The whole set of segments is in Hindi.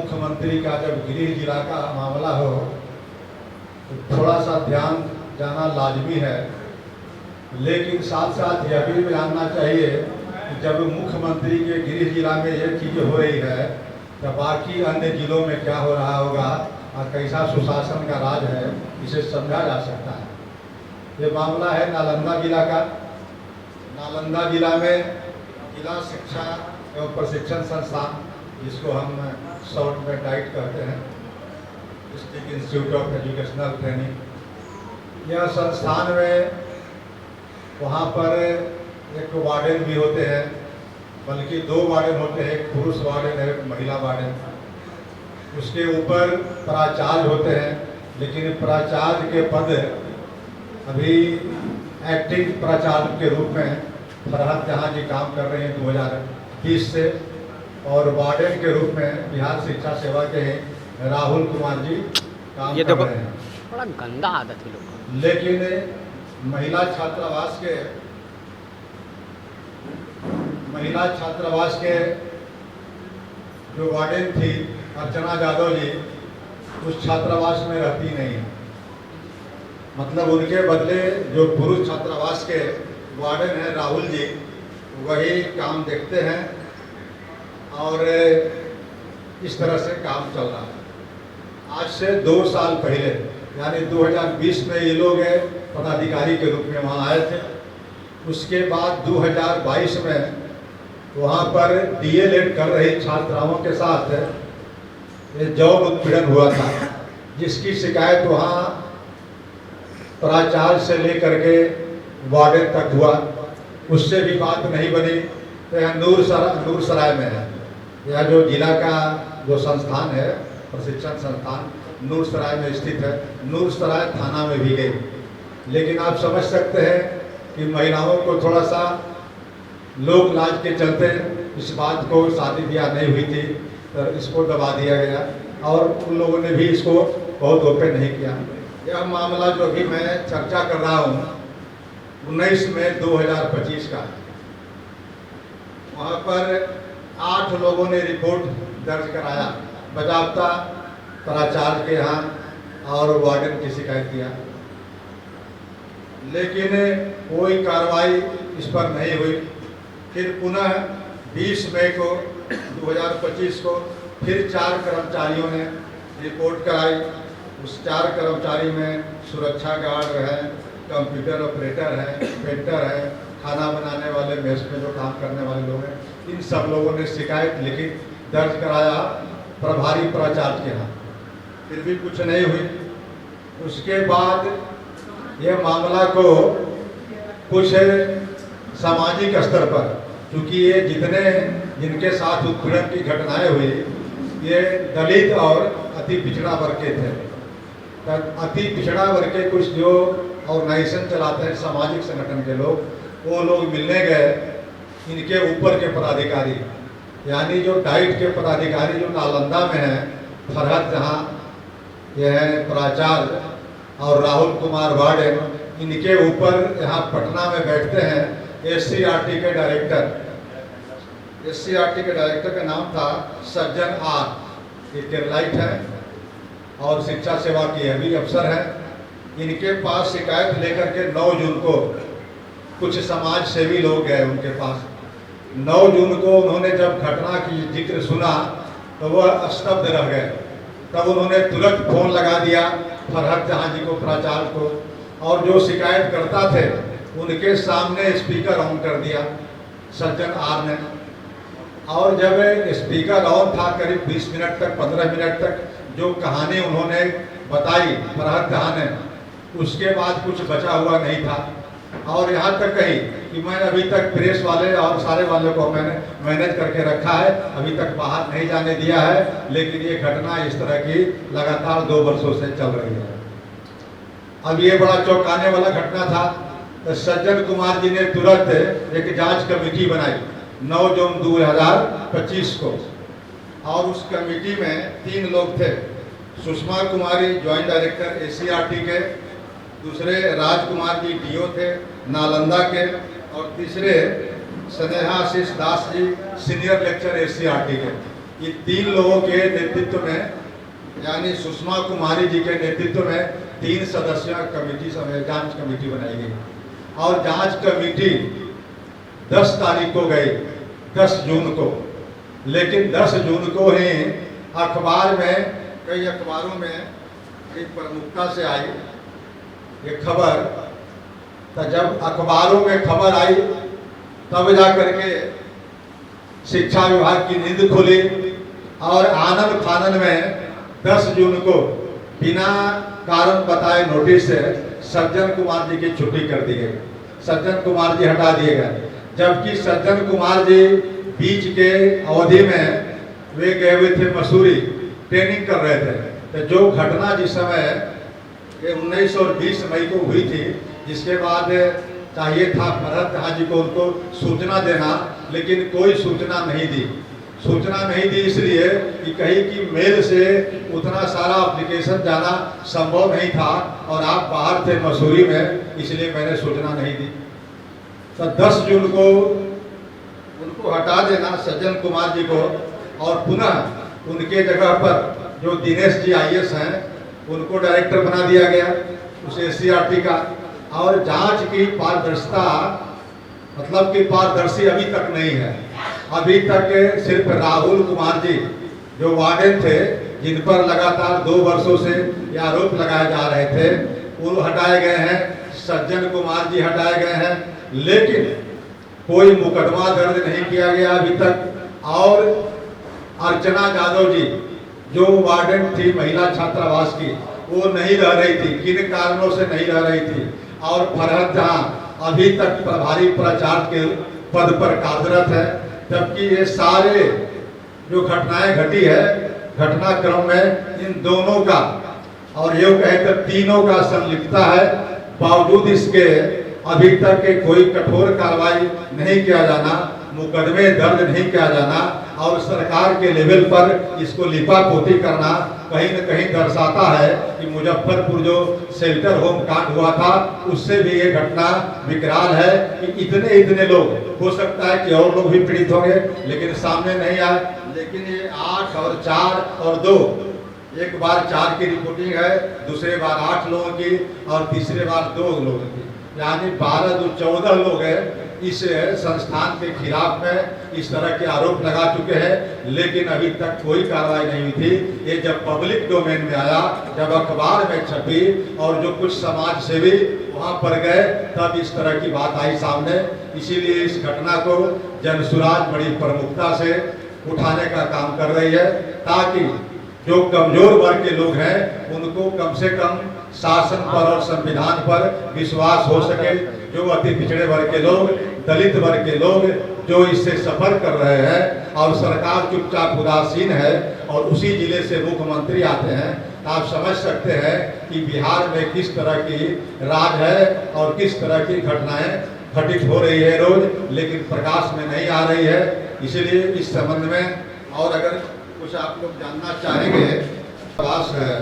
मुख्यमंत्री का जब गृह जिला का मामला हो तो थोड़ा सा ध्यान जाना लाजमी है, लेकिन साथ साथ यह भी जानना चाहिए कि जब मुख्यमंत्री के गृह जिला में ये चीज़ हो रही है तो बाकी अन्य जिलों में क्या हो रहा होगा और कैसा सुशासन का राज है, इसे समझा जा सकता है। ये मामला है नालंदा जिला का। नालंदा जिला में जिला शिक्षा एवं प्रशिक्षण संस्थान, जिसको हम शॉर्ट में डाइट कहते हैं, district institute of educational training, यह संस्थान में वहाँ पर एक वार्डन भी होते हैं, बल्कि 2 वार्डन होते हैं, एक पुरुष वार्डन है, एक महिला वार्डन। उसके ऊपर प्राचार्य होते हैं, लेकिन प्राचार्य के पद अभी एक्टिंग प्राचार्य के रूप में फरहत जहाँ जी काम कर रहे हैं 2020 से, और वार्डन के रूप में बिहार शिक्षा सेवा के राहुल कुमार जी काम कर रहे हैं। बड़ा गंदा आदत है लोग। लेकिन महिला छात्रावास के जो वार्डन थी अर्चना यादव जी, उस छात्रावास में रहती नहीं है। मतलब उनके बदले जो पुरुष छात्रावास के वार्डन हैं राहुल जी, वही काम देखते हैं और इस तरह से काम चल रहा है। आज से 2 साल पहले यानी 2020 में ये लोग पदाधिकारी के रूप में वहाँ आए थे। उसके बाद 2022 में वहाँ पर डीएलएड कर रही छात्राओं के साथ यौन उत्पीड़न हुआ था, जिसकी शिकायत वहाँ प्राचार्य से लेकर के वार्डन तक हुआ। उससे भी बात नहीं बनी तो यह नूरसराय में है, यह जो जिला का जो संस्थान है प्रशिक्षण संस्थान नूरसराय में स्थित है। नूरसराय थाना में भी गई, लेकिन आप समझ सकते हैं कि महिलाओं को थोड़ा सा लोक लाज के चलते इस बात को शादी ब्याह नहीं हुई थी तो इसको दबा दिया गया और उन लोगों ने भी इसको बहुत ओपन नहीं किया। यह मामला जो भी मैं चर्चा कर रहा हूँ 19 मई 2025 का, वहाँ पर 8 लोगों ने रिपोर्ट दर्ज कराया बजाबता प्राचार्य के यहाँ और वार्डन की शिकायत किया, लेकिन कोई कार्रवाई इस पर नहीं हुई। फिर पुनः 20 मई को 2025 को फिर 4 कर्मचारियों ने रिपोर्ट कराई। उस 4 कर्मचारी में सुरक्षा गार्ड है, कंप्यूटर ऑपरेटर है, पेंटर है, खाना बनाने वाले मेस में जो काम करने वाले लोग हैं, इन सब लोगों ने शिकायत लिखित दर्ज कराया प्रभारी प्राचार्य के यहाँ, फिर भी कुछ नहीं हुई। उसके बाद ये मामला को कुछ सामाजिक स्तर पर, क्योंकि ये जिनके साथ उत्पीड़न की घटनाएं हुई ये दलित और अति पिछड़ा वर्ग के थे। अति पिछड़ा वर्ग के कुछ जो ऑर्गेनाइजेशन चलाते हैं सामाजिक संगठन के लोग, वो लोग मिलने गए इनके ऊपर के पदाधिकारी, यानी जो डाइट के पदाधिकारी जो नालंदा में है, फरहत जहाँ यह है प्राचार्य और राहुल कुमार वार्डन, इनके ऊपर यहाँ पटना में बैठते हैं एससीईआरटी के डायरेक्टर। एससीईआरटी के डायरेक्टर का नाम था सज्जन आर, ये केरलाइट है और शिक्षा सेवा की भी अफसर है। इनके पास शिकायत लेकर के 9 जून को कुछ समाज सेवी लोग गए उनके पास। 9 जून को उन्होंने जब घटना की जिक्र सुना तो वह स्तब्ध रह गए। तब उन्होंने तुरंत फोन लगा दिया फरहत जहाँ जी को, प्राचार्य को, और जो शिकायत करता थे उनके सामने स्पीकर ऑन कर दिया सज्जन आर ने। और जब स्पीकर ऑन था करीब 20 मिनट तक 15 मिनट तक जो कहानी उन्होंने बताई फरहत जहाँ ने, उसके बाद कुछ बचा हुआ नहीं था। और यहाँ तक कही कि मैं अभी तक प्रेस वाले और सारे वालों को मैंने मैनेज करके रखा है, अभी तक बाहर नहीं जाने दिया है, लेकिन ये घटना इस तरह की लगातार 2 वर्षों से चल रही है। अब ये बड़ा चौंकाने वाला घटना था तो सज्जन कुमार जी ने तुरंत एक जांच कमेटी बनाई 9 जून 2025 को, और उस कमेटी में 3 लोग थे। Sushma Kumari joint director SCERT के, दूसरे राजकुमार जी डीओ थे नालंदा के, और तीसरे स्नेहा आशीष Das ji senior lecture SCERT के। कि 3 लोगों के नेतृत्व में, यानी सुषमा कुमारी जी के नेतृत्व में 3 सदस्यीय कमेटी जांच कमेटी बनाई गई और जांच कमेटी 10 तारीख को गई, 10 जून को। लेकिन 10 जून को ही अखबार में, कई अखबारों में एक प्रमुखता से आई ये खबर। तो जब अखबारों में खबर आई तब जा करके शिक्षा विभाग की नींद खुली और आनंद फानन में 10 जून को बिना कारण बताए नोटिस से सज्जन कुमार जी की छुट्टी कर दी गई। सज्जन कुमार जी हटा दिए गए, जबकि सज्जन कुमार जी बीच के अवधि में वे गए हुए थे मसूरी, ट्रेनिंग कर रहे थे। तो जो घटना जिस समय 19 और 20 मई को हुई थी, जिसके बाद चाहिए था फरहत जहाँ जी को उनको सूचना देना, लेकिन कोई सूचना नहीं दी। सूचना नहीं दी इसलिए कि कहीं की मेल से उतना सारा एप्लीकेशन जाना संभव नहीं था और आप बाहर थे मसूरी में, इसलिए मैंने सूचना नहीं दी। तो 10 जून को उनको हटा देना सज्जन कुमार जी को, और पुनः उनके जगह पर जो दिनेश जी IAS हैं उनको डायरेक्टर बना दिया गया उस SCRT का। और जांच की पारदर्शिता, मतलब कि पारदर्शी अभी तक नहीं है। अभी तक सिर्फ राहुल कुमार जी जो वार्डन थे, जिन पर लगातार 2 वर्षों से ये आरोप लगाए जा रहे थे, वो हटाए गए हैं। सज्जन कुमार जी हटाए गए हैं, लेकिन कोई मुकदमा दर्ज नहीं किया गया अभी तक। और अर्चना यादव जी जो वार्डन थी महिला छात्रावास की, वो नहीं रह रही थी, किन कारणों से नहीं रह रही थी। और फरहत जहाँ अभी तक प्रभारी प्राचार्य के पद पर कार्यरत है, जबकि ये सारे जो घटनाएं घटी है, घटनाक्रम में इन दोनों का और ये कहे तो तीनों का संलिप्तता है। बावजूद इसके अभी तक के कोई कठोर कार्रवाई नहीं किया जाना, मुकदमे दर्ज नहीं किया जाना और सरकार के लेवल पर इसको लिपापोती करना कहीं न कहीं दर्शाता है कि मुजफ्फरपुर जो शेल्टर होम कांड हुआ था, उससे भी ये घटना विकराल है कि इतने लोग, हो सकता है कि और लोग भी पीड़ित होंगे, लेकिन सामने नहीं आए। लेकिन ये 8 और 4 और 2, एक बार 4 की रिपोर्टिंग है, दूसरे बार 8 लोगों की और तीसरे बार 2 लोगों की, यानी 12 जो 14 लोग हैं इस संस्थान के खिलाफ में इस तरह के आरोप लगा चुके हैं। लेकिन अभी तक कोई कार्रवाई नहीं हुई थी। ये जब पब्लिक डोमेन में आया, जब अखबार में छपी और जो कुछ समाज सेवी वहाँ पर गए, तब इस तरह की बात आई सामने। इसीलिए इस घटना को जनसुराज बड़ी प्रमुखता से उठाने का काम कर रही है, ताकि जो कमजोर वर्ग के लोग हैं उनको कम से कम शासन पर और संविधान पर विश्वास हो सके। जो अति पिछड़े वर्ग के लोग, दलित वर्ग के लोग जो इससे सफर कर रहे हैं और सरकार चुपचाप उदासीन है और उसी जिले से मुख्यमंत्री आते हैं, तो आप समझ सकते हैं कि बिहार में किस तरह की राज है और किस तरह की घटनाएं घटित हो रही है रोज, लेकिन प्रकाश में नहीं आ रही है। इसलिए इस संबंध में और अगर कुछ आप लोग जानना चाहेंगे, प्रवास है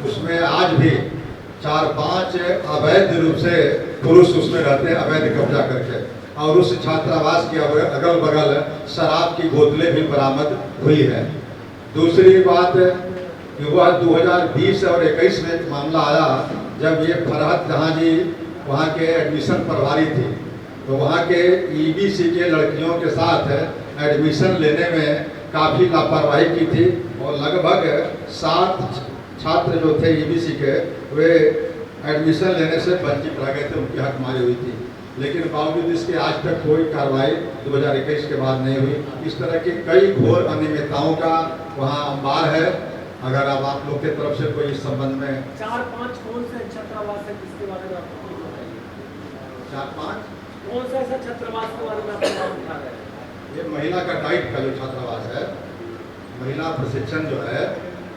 उसमें आज भी 4-5 अवैध रूप से पुरुष उसमें रहते हैं, अवैध कब्जा करके। और उस छात्रावास के अगल बगल शराब की बोतलें भी बरामद हुई है। दूसरी बात कि वह 2020 और 21 में एक मामला आया, जब ये फरहत जहाँ जी वहाँ के एडमिशन प्रभारी थी, तो वहाँ के EBC के लड़कियों के साथ एडमिशन लेने में काफ़ी लापरवाही की थी और लगभग 7 छात्र जो थे EBC के, वे एडमिशन लेने से वंचित रह गए थे, उनकी हकमारी हुई थी। लेकिन बावजूद इसके आज तक कोई कार्रवाई 2021 के बाद नहीं हुई। इस तरह की कई घोर अनियमितताओं का वहाँ अंबार है। अगर अब आप लोग की तरफ से कोई इस संबंध में 4-5 कौन से छात्रावास है, किसके बारे में आपको 4-5 कौन सा ऐसा छात्रावास के बारे में आप नाम उठा रहे हैं? ये महिला का डाइट का जो छात्रावास है, महिला प्रशिक्षण जो है,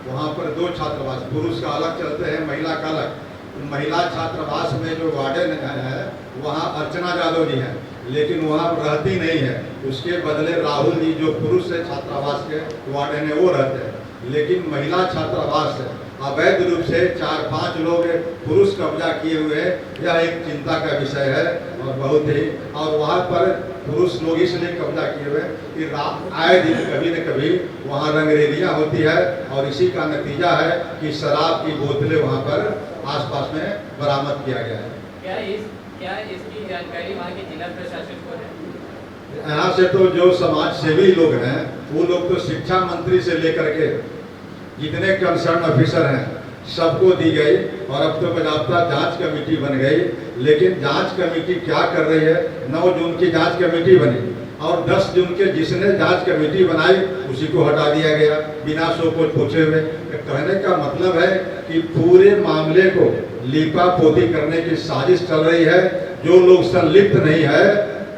वहाँ पर 2 छात्रावास, पुरुष का अलग चलते हैं, महिला का अलग। महिला छात्रावास में जो वार्डन है वहाँ अर्चना यादव जी हैं, लेकिन वहाँ रहती नहीं है। उसके बदले राहुल जी जो पुरुष से छात्रावास के वार्डन है वो रहते हैं। लेकिन महिला छात्रावास अवैध रूप से 4-5 लोग पुरुष कब्जा किए हुए हैं, यह एक चिंता का विषय है और बहुत ही। और वहाँ पर पुरुष लोग इसलिए कब्जा किए हुए कि रात आए दिन कभी न कभी वहाँ रंगरेलियाँ होती है और इसी का नतीजा है कि शराब की बोतलें वहाँ पर आसपास में बरामद किया गया है। क्या इसकी जानकारी वहाँ के जिला प्रशासन को है? यहाँ से तो जो समाज सेवी लोग हैं वो लोग तो शिक्षा मंत्री से लेकर के जितने कंसर्न ऑफिसर हैं सबको दी गई और अब तो बजाबता जांच कमेटी बन गई। लेकिन जांच कमेटी क्या कर रही है? 9 जून की जांच कमेटी बनी और 10 जून के जिसने जांच कमेटी बनाई उसी को हटा दिया गया बिना सो कुछ पूछे हुए। कहने का मतलब है कि पूरे मामले को लीपा पोती करने की साजिश चल रही है। जो लोग संलिप्त नहीं है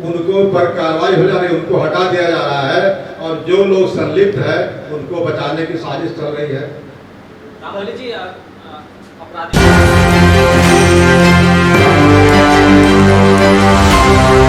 उनको पर कार्रवाई हो जा रही है, उनको हटा दिया जा रहा है और जो लोग संलिप्त है उनको बचाने की साजिश चल रही है। रामोली जी, अपराधी